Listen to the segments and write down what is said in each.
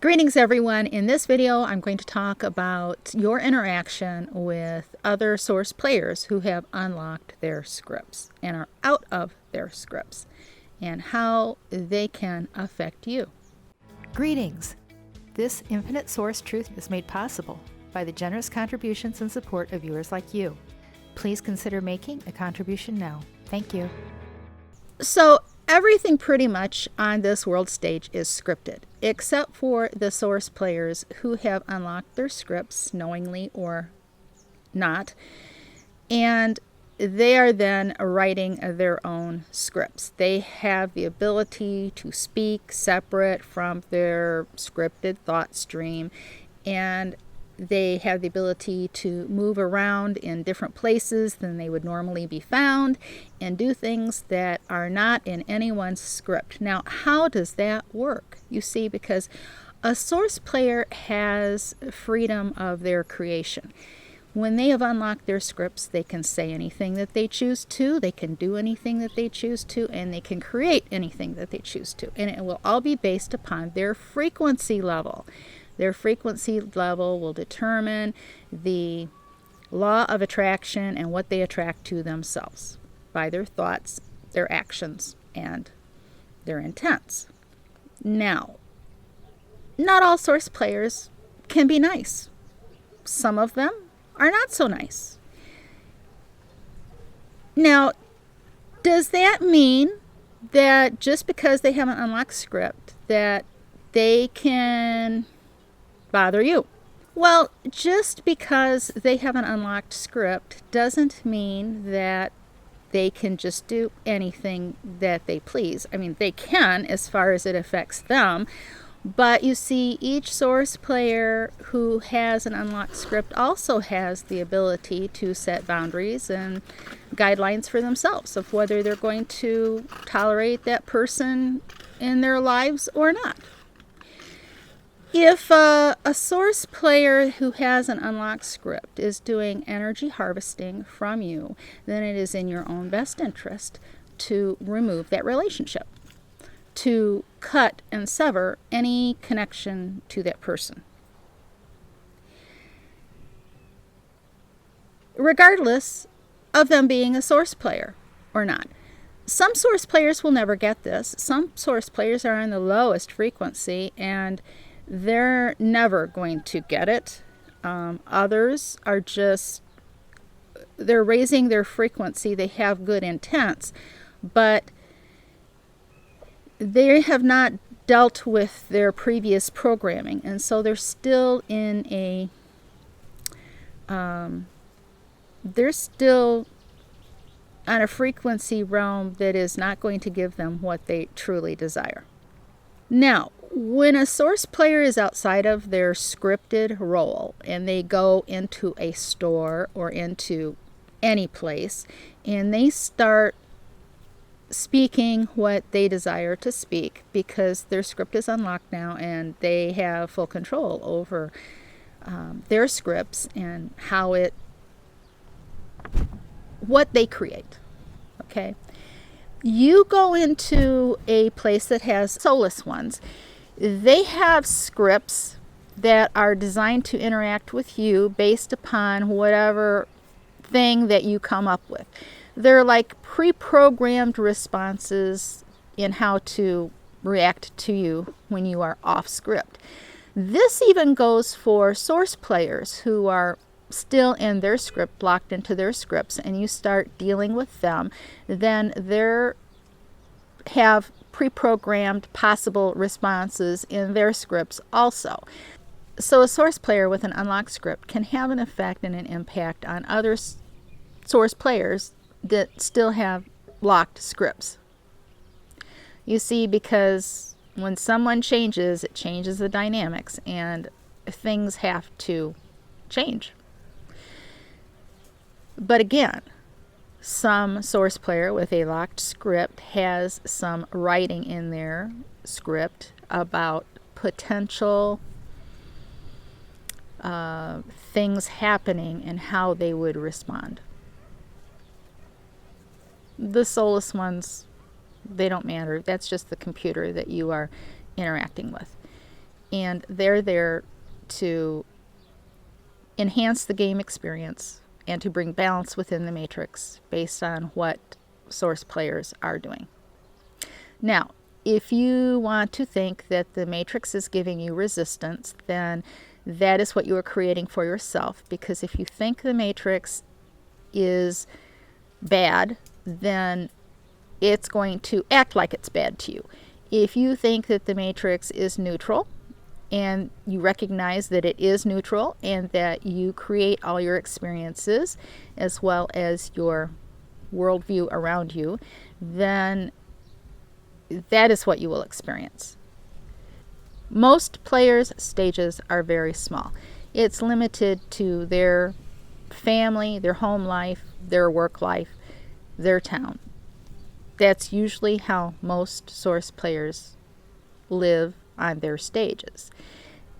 Greetings everyone. In this video I'm going to talk about your interaction with other source players who have unlocked their scripts and are out of their scripts and how they can affect you. Greetings! This Infinite Source Truth is made possible by the generous contributions and support of viewers like you. Please consider making a contribution now. Thank you. So everything pretty much on this world stage is scripted, except for the source players who have unlocked their scripts knowingly or not, and they are then writing their own scripts. They have the ability to speak separate from their scripted thought stream, and they have the ability to move around in different places than they would normally be found and do things that are not in anyone's script. Now, how does that work? You see, because a source player has freedom of their creation. When they have unlocked their scripts, they can say anything that they choose to, they can do anything that they choose to, and they can create anything that they choose to. And it will all be based upon their frequency level. Their frequency level will determine the law of attraction and what they attract to themselves by their thoughts, their actions, and their intents. Now, not all source players can be nice. Some of them are not so nice. Now, does that mean that just because they have an unlocked script that they can bother you? Well, just because they have an unlocked script doesn't mean that they can just do anything that they please. I mean, they can as far as it affects them, but you see, each source player who has an unlocked script also has the ability to set boundaries and guidelines for themselves of whether they're going to tolerate that person in their lives or not. If a source player who has an unlocked script is doing energy harvesting from you, then it is in your own best interest to remove that relationship, to cut and sever any connection to that person, regardless of them being a source player or not. Some source players will never get this. Some source players are in the lowest frequency and they're never going to get it. Others are they're raising their frequency. They have good intents, but they have not dealt with their previous programming, and so they're still in they're still on a frequency realm that is not going to give them what they truly desire. Now, when a source player is outside of their scripted role and they go into a store or into any place and they start speaking what they desire to speak because their script is unlocked now and they have full control over their scripts and what they create. Okay? You go into a place that has soulless ones. They have scripts that are designed to interact with you based upon whatever thing that you come up with. They're like pre-programmed responses in how to react to you when you are off script. This even goes for source players who are still in their script, locked into their scripts, and you start dealing with them, then they have pre-programmed possible responses in their scripts also. So a source player with an unlocked script can have an effect and an impact on other source players that still have locked scripts. You see, because when someone changes, it changes the dynamics and things have to change. But again, some source player with a locked script has some writing in their script about potential things happening and how they would respond. The soulless ones, they don't matter. That's just the computer that you are interacting with. And they're there to enhance the game experience and to bring balance within the matrix based on what source players are doing. Now, if you want to think that the matrix is giving you resistance, then that is what you are creating for yourself. Because if you think the matrix is bad, then it's going to act like it's bad to you. If you think that the matrix is neutral, and you recognize that it is neutral and that you create all your experiences as well as your worldview around you, then that is what you will experience. Most players' stages are very small. It's limited to their family, their home life, their work life, their town. That's usually how most source players live on their stages.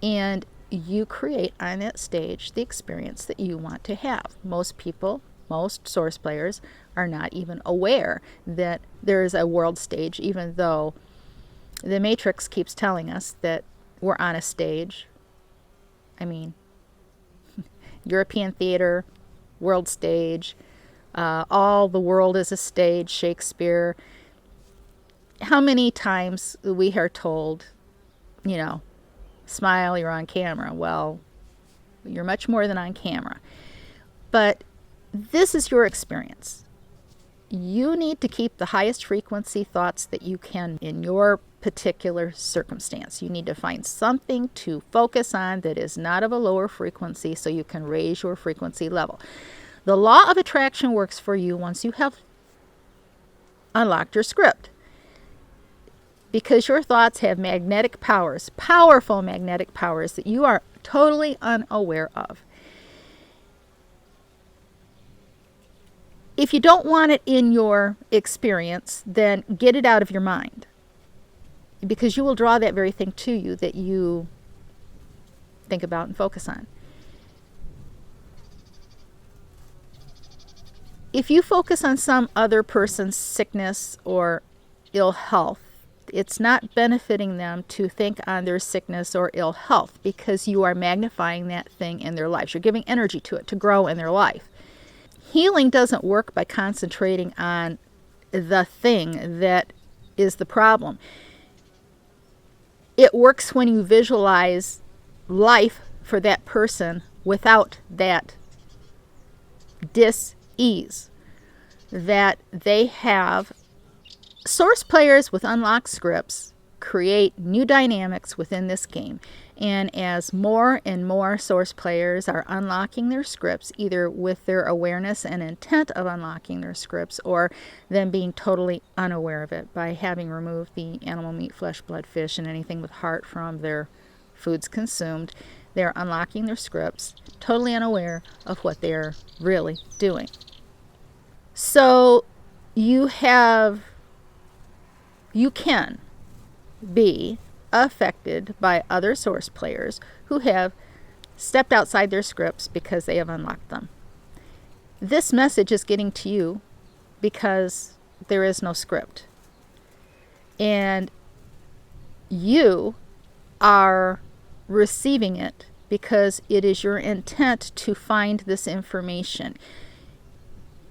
And you create on that stage the experience that you want to have. Most people, most source players, are not even aware that there is a world stage, even though the Matrix keeps telling us that we're on a stage. I mean, European theater, world stage, all the world is a stage, Shakespeare. How many times we are told, smile, you're on camera. Well, you're much more than on camera. But this is your experience. You need to keep the highest frequency thoughts that you can in your particular circumstance. You need to find something to focus on that is not of a lower frequency so you can raise your frequency level. The law of attraction works for you once you have unlocked your script. Because your thoughts have magnetic powers, powerful magnetic powers that you are totally unaware of. If you don't want it in your experience, then get it out of your mind. Because you will draw that very thing to you that you think about and focus on. If you focus on some other person's sickness or ill health, it's not benefiting them to think on their sickness or ill health because you are magnifying that thing in their lives. You're giving energy to it to grow in their life. Healing doesn't work by concentrating on the thing that is the problem. It works when you visualize life for that person without that dis-ease that they have. Source players with unlocked scripts create new dynamics within this game. And as more and more source players are unlocking their scripts, either with their awareness and intent of unlocking their scripts or them being totally unaware of it by having removed the animal meat, flesh, blood, fish, and anything with heart from their foods consumed, they're unlocking their scripts, totally unaware of what they're really doing. So you can be affected by other source players who have stepped outside their scripts because they have unlocked them. This message is getting to you because there is no script. And you are receiving it because it is your intent to find this information.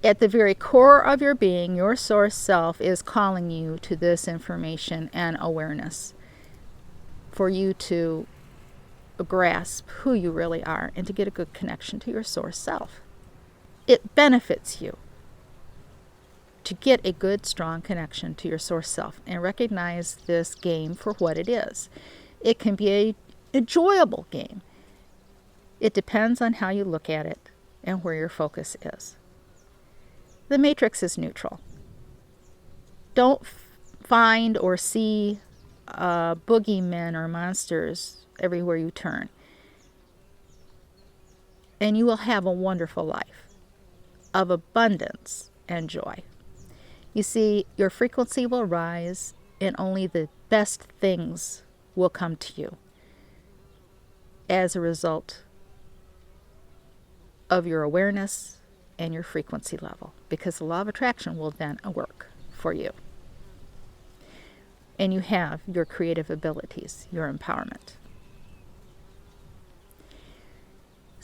At the very core of your being, your source self is calling you to this information and awareness for you to grasp who you really are and to get a good connection to your source self. It benefits you to get a good, strong connection to your source self and recognize this game for what it is. It can be an enjoyable game. It depends on how you look at it and where your focus is. The Matrix is neutral. Don't find or see boogeymen or monsters everywhere you turn. And you will have a wonderful life of abundance and joy. You see, your frequency will rise and only the best things will come to you as a result of your awareness and your frequency level, because the law of attraction will then work for you. And you have your creative abilities, your empowerment.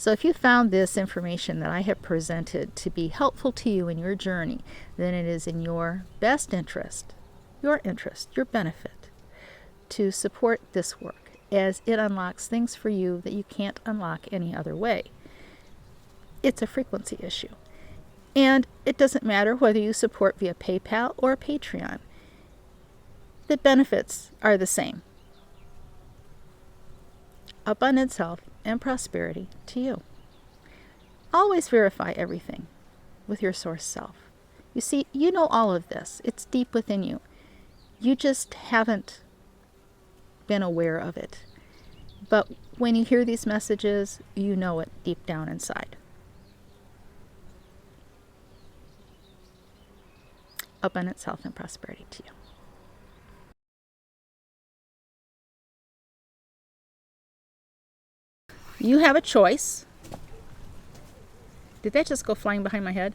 So if you found this information that I have presented to be helpful to you in your journey, then it is in your best interest, your benefit, to support this work, as it unlocks things for you that you can't unlock any other way. It's a frequency issue. And it doesn't matter whether you support via PayPal or Patreon. The benefits are the same. Abundance, health, and prosperity to you. Always verify everything with your source self. You see, you know all of this. It's deep within you. You just haven't been aware of it. But when you hear these messages, you know it deep down inside. Abundance, health, and prosperity to you. You have a choice. Did that just go flying behind my head?